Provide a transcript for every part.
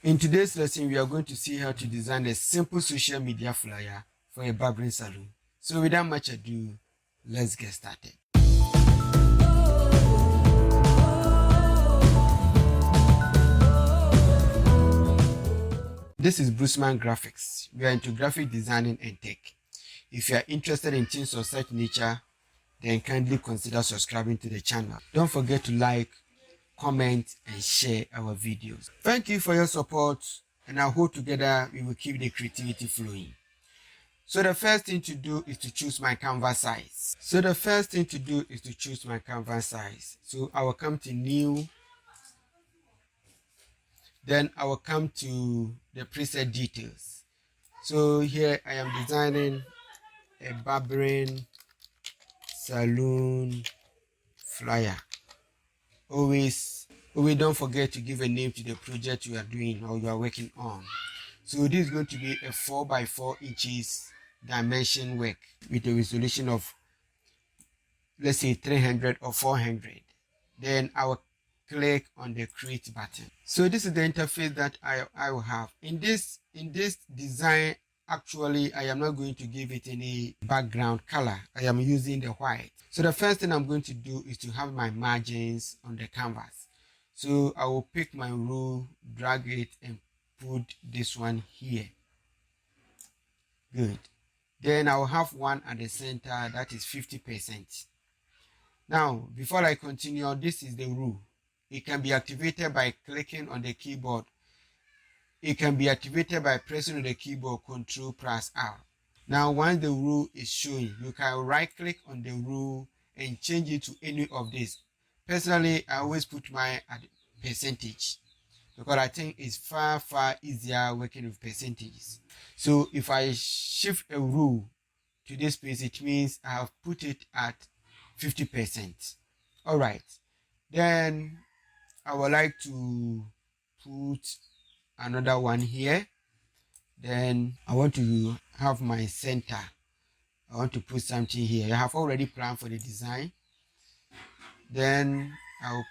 In today's lesson, we are going to see how to design a simple social media flyer for a barbering salon. So without much ado, let's get started. This is Bruceman Graphics. We are into graphic designing and tech. If you are interested in things of such nature, then kindly consider subscribing to the channel. Don't forget to like, comment, and share our videos. Thank you for your support, and I hope together we will keep the creativity flowing. So the first thing to do is to choose my canvas size. So I will come to new, then I will come to the preset details. So here I am designing a barbering saloon flyer. Always don't forget to give a name to the project you are doing or you are working on. So this is going to be a 4 by 4 inches dimension work with a resolution of, let's say, 300 or 400. Then I will click on the create button. So this is the interface that I will have. In this design, actually I am not going to give it any background color. I am using the white. So the first thing I'm going to do is to have my margins on the canvas. So I will pick my rule, drag it, and put this one here. Good. Then I will have one at the center that is 50%. Now, before I continue, this is the rule. It can be activated by clicking on the keyboard. It can be activated by pressing on the keyboard Ctrl+R. Now, once the rule is showing, you can right click on the rule and change it to any of these. Personally, I always put mine at percentage because I think it's far easier working with percentages. So if I shift a rule to this place, it means I have put it at 50%. All right. Then I would like to put another one here. Then I want to have my center. I want to put something here. I have already planned for the design. Then I will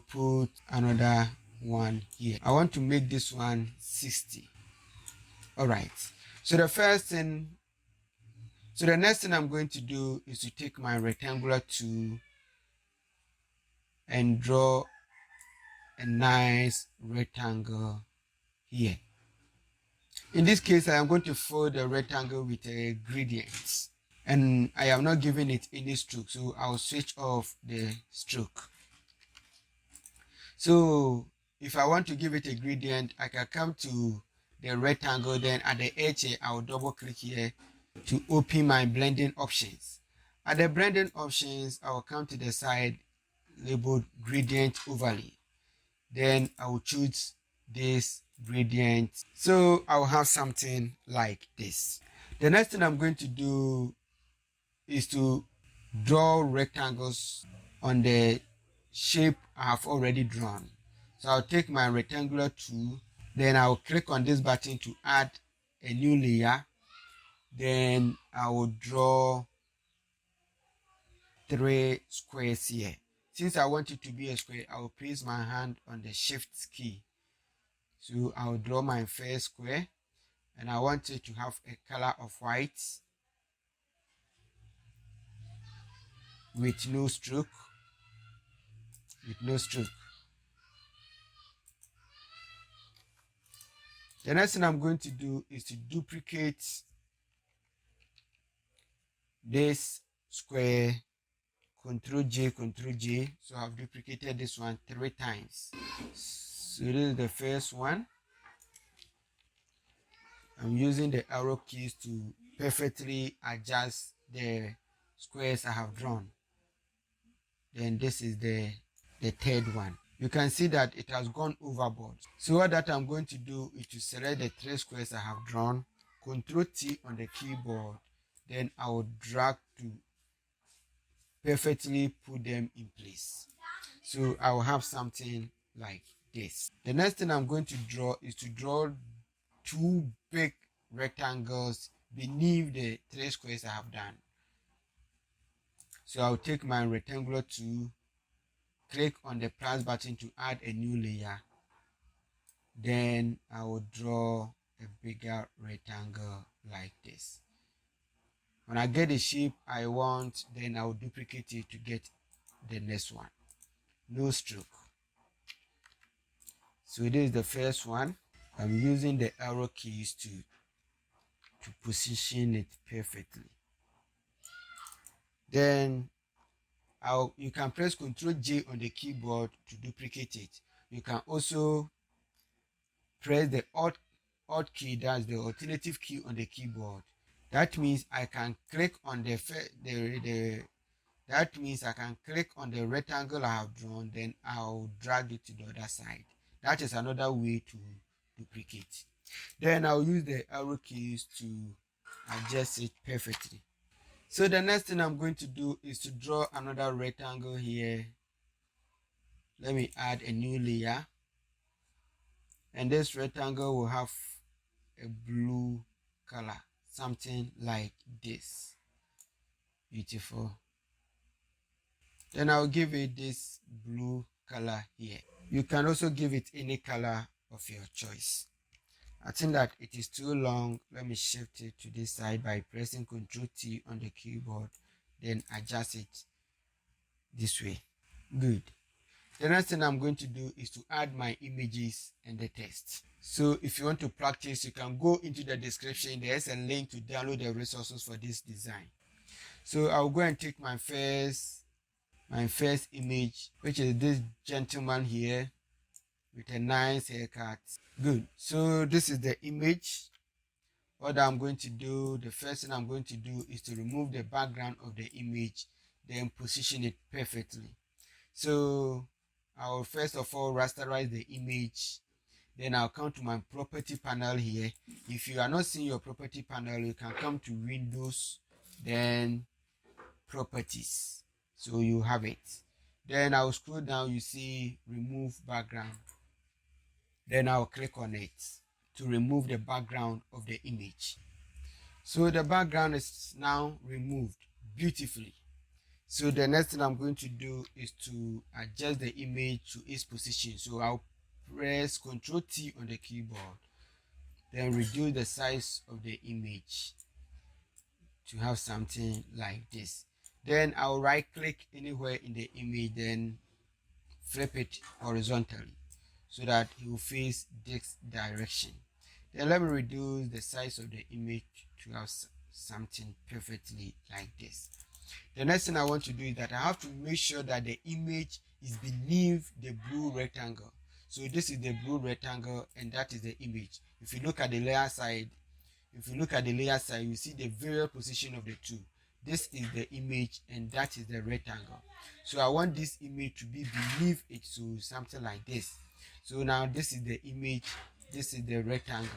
put another one here. I want to make this one 60. All right. So the next thing I'm going to do is to take my rectangular tool and draw a nice rectangle here. In this case, I am going to fill the rectangle with a gradient, and I am not giving it any stroke, so I'll switch off the stroke. So if I want to give it a gradient, I can come to the rectangle, then at the edge here, I'll double click here to open my blending options. At the blending options, I will come to the side labeled gradient overlay. Then I will choose this gradient. So I will have something like this. The next thing I'm going to do is to draw rectangles on the shape I have already drawn. So I'll take my rectangular tool, then I'll click on this button to add a new layer. Then I will draw 3 squares here. Since I want it to be a square, I will place my hand on the shift key. So I will draw my first square, and I want it to have a color of white with no stroke. The next thing I'm going to do is to duplicate this square, Ctrl J. So I've duplicated this one 3 times. So this is the first one. I'm using the arrow keys to perfectly adjust the squares I have drawn. Then this is the third one. You can see that it has gone overboard. So what that I'm going to do is to select the 3 squares I have drawn, Ctrl T on the keyboard, then I will drag to perfectly put them in place. So I will have something like this. The next thing I'm going to draw is to draw 2 big rectangles beneath the 3 squares I have done. So I'll take my rectangular tool, click on the plus button to add a new layer. Then I will draw a bigger rectangle like this. When I get the shape I want, then I'll duplicate it to get the next one. No stroke. So this is the first one. I'm using the arrow keys to position it perfectly. Then you can press Ctrl J on the keyboard to duplicate it. You can also press the Alt key, that's the alternative key on the keyboard. That means I can click on that means I can click on the rectangle I have drawn, then I'll drag it to the other side. That is another way to duplicate. Then I'll use the arrow keys to adjust it perfectly. So the next thing I'm going to do is to draw another rectangle here. Let me add a new layer. And this rectangle will have a blue color, something like this. Beautiful. Then I'll give it this blue color here. You can also give it any color of your choice. I think that it is too long. Let me shift it to this side by pressing Ctrl T on the keyboard, then adjust it this way. Good. The next thing I'm going to do is to add my images and the text. So if you want to practice, you can go into the description. There's a link to download the resources for this design. So I'll go and take my first image, which is this gentleman here with a nice haircut. Good. So this is the image. What I'm going to do, the first thing I'm going to do is to remove the background of the image, then position it perfectly. So I will first of all rasterize the image. Then I'll come to my property panel here. If you are not seeing your property panel, you can come to Windows, then Properties. So you have it. Then I'll scroll down, you see Remove Background. Then I'll click on it to remove the background of the image. So the background is now removed beautifully. So the next thing I'm going to do is to adjust the image to its position. So I'll press Ctrl T on the keyboard, then reduce the size of the image to have something like this. Then I'll right click anywhere in the image, then flip it horizontally so that it will face this direction. Then let me reduce the size of the image to have something perfectly like this. The next thing I want to do is that I have to make sure that the image is beneath the blue rectangle. So this is the blue rectangle and that is the image. If you look at the layer side, you see the various position of the two. This is the image and that is the rectangle. So I want this image to be beneath it, so something like this. So now this is the image, this is the rectangle.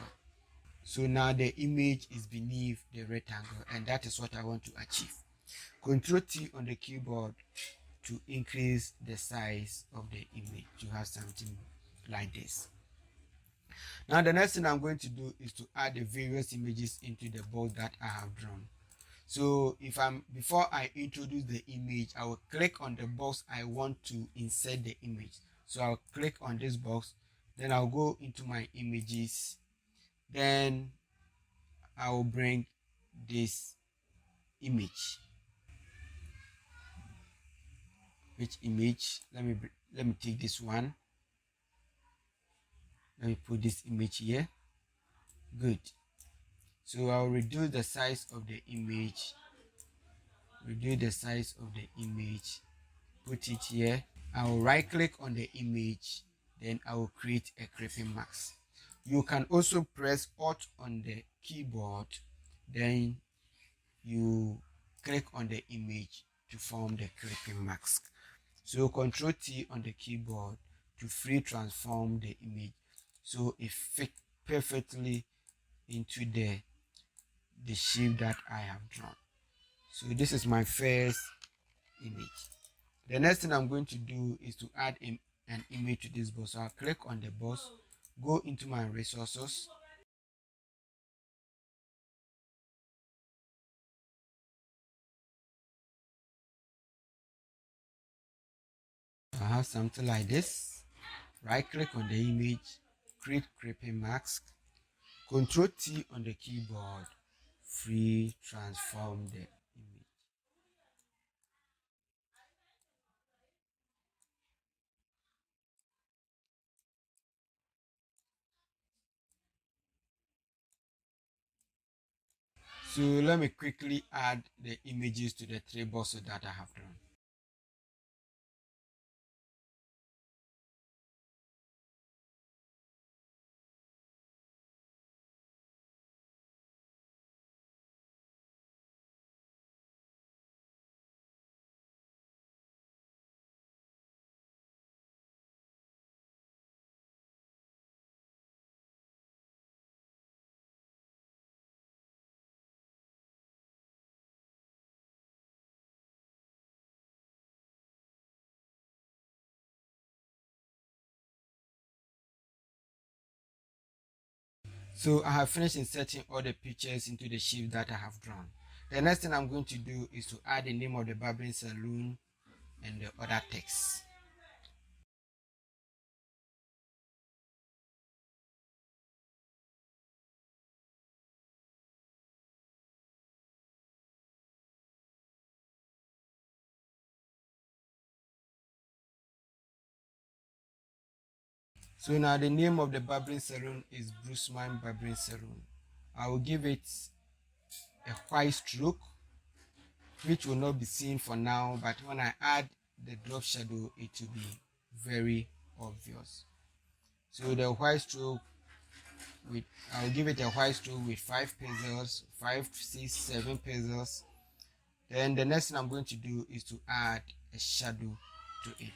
So now the image is beneath the rectangle and that is what I want to achieve. Ctrl T on the keyboard to increase the size of the image to have something like this. Now the next thing I'm going to do is to add the various images into the box that I have drawn. So before I introduce the image, I will click on the box I want to insert the image. So I'll click on this box, then I'll go into my images, then I will bring this image. Which image? Let me take this one. Let me put this image here. Good. So I'll reduce the size of the image. Put it here. I will right click on the image, then I will create a clipping mask. You can also press Alt on the keyboard, then you click on the image to form the clipping mask. So Ctrl T on the keyboard to free transform the image so it fits perfectly into the shape that I have drawn. So this is my first image. The next thing I'm going to do is to add an image to this box. So I'll click on the box, go into my resources, I have something like this. Right click on the image, create creeping mask. Control T on the keyboard, free transform the image. So let me quickly add the images to the three boxes that I have drawn. So I have finished inserting all the pictures into the shape that I have drawn. The next thing I'm going to do is to add the name of the barbering saloon and the other text. So now the name of the barbering saloon is Bruceman Barbering Saloon. I will give it a white stroke, which will not be seen for now, but when I add the drop shadow, it will be very obvious. So the white stroke with I'll give it a white stroke with 5 pixels, 5, 6, 7 pixels. Then the next thing I'm going to do is to add a shadow to it.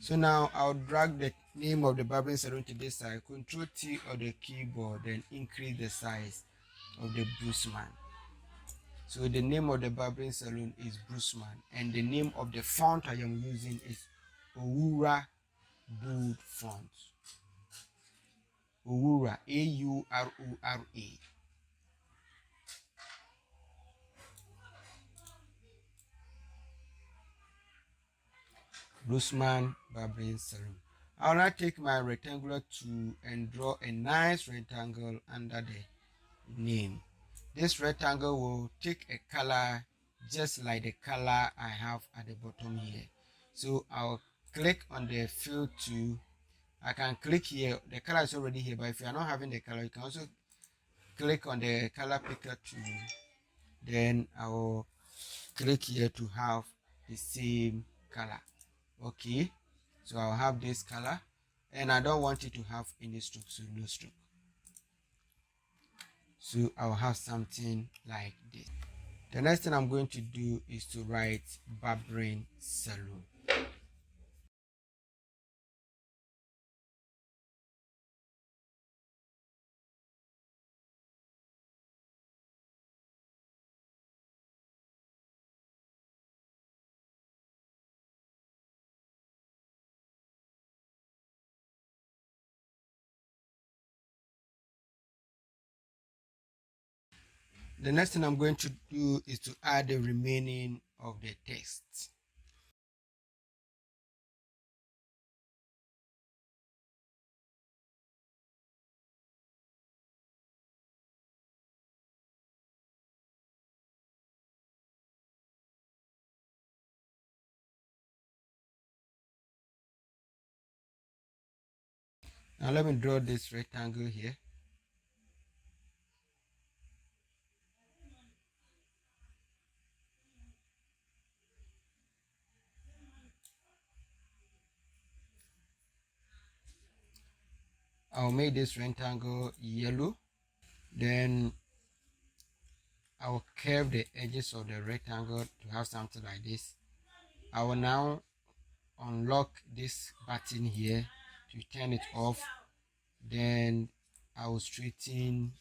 So now I'll drag the name of the barbering salon to this side, Control T on the keyboard, then increase the size of the Bruceman. So the name of the barbering salon is Bruceman, and the name of the font I am using is Owura Bold Font. Owura, Aurora. Bruceman Barbering Salon. I'll now take my rectangular tool and draw a nice rectangle under the name. This rectangle will take a color just like the color I have at the bottom here. So I'll click on the fill tool. I can click here. The color is already here, but if you are not having the color, you can also click on the color picker tool. Then I will click here to have the same color. Okay, so I'll have this color, and I don't want it to have any stroke, so no stroke. So I'll have something like this. The next thing I'm going to do is to write Barbering Saloon. The next thing I'm going to do is to add the remaining of the text. Now let me draw this rectangle here. I'll make this rectangle yellow. Then I'll curve the edges of the rectangle to have something like this. I will now unlock this button here to turn it off. Then I will straighten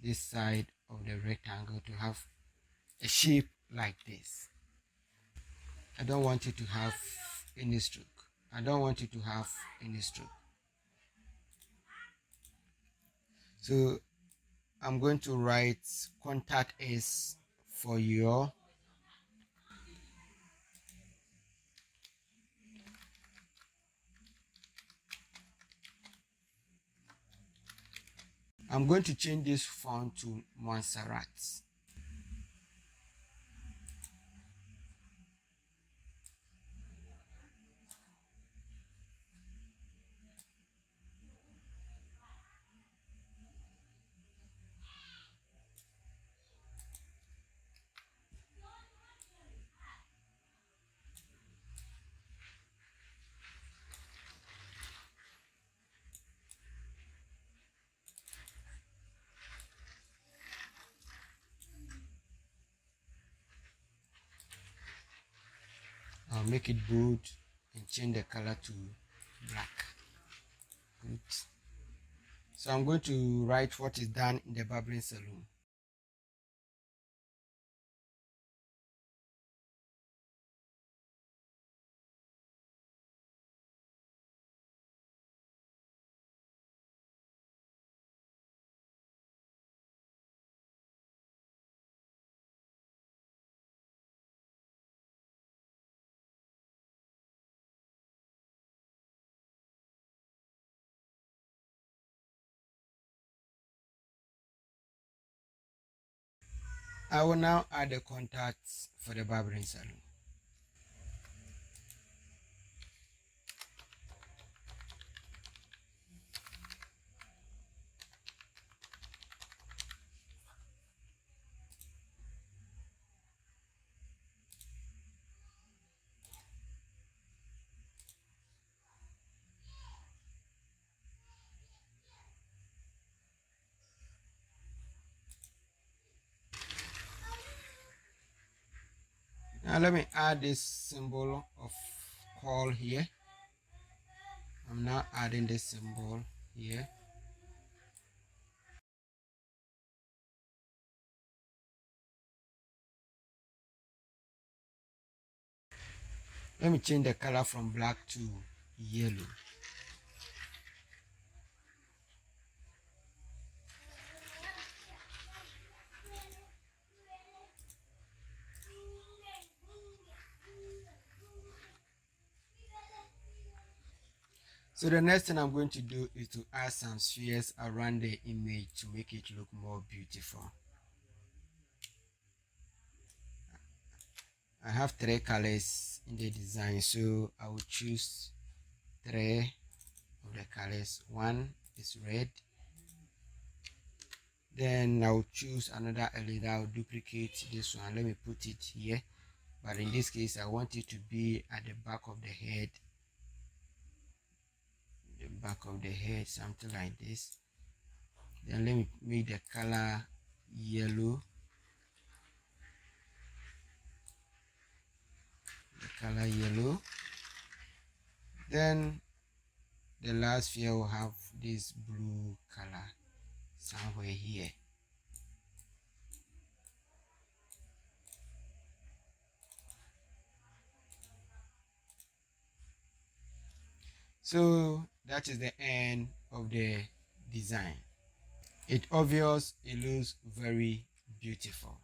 this side of the rectangle to have a shape like this. I don't want it to have any stroke. I don't want it to have any stroke. So I'm going to write contact S for your. I'm going to change this font to Montserrat. I'll make it bold and change the color to black. Good. So I'm going to write what is done in the barbering salon. I will now add the contacts for the barbering salon. Now let me add this symbol of call here. I'm now adding this symbol here. Let me change the color from black to yellow. So the next thing I'm going to do is to add some spheres around the image to make it look more beautiful. I have 3 colors in the design, so I will choose 3 of the colors. One is red. Then I'll choose another LED. I'll duplicate this one. Let me put it here. But in this case, I want it to be at the back of the head. The back of the head, something like this. Then let me make the color yellow. The color yellow. Then the last sphere will have this blue color somewhere here. So that is the end of the design. It's obvious, it looks very beautiful.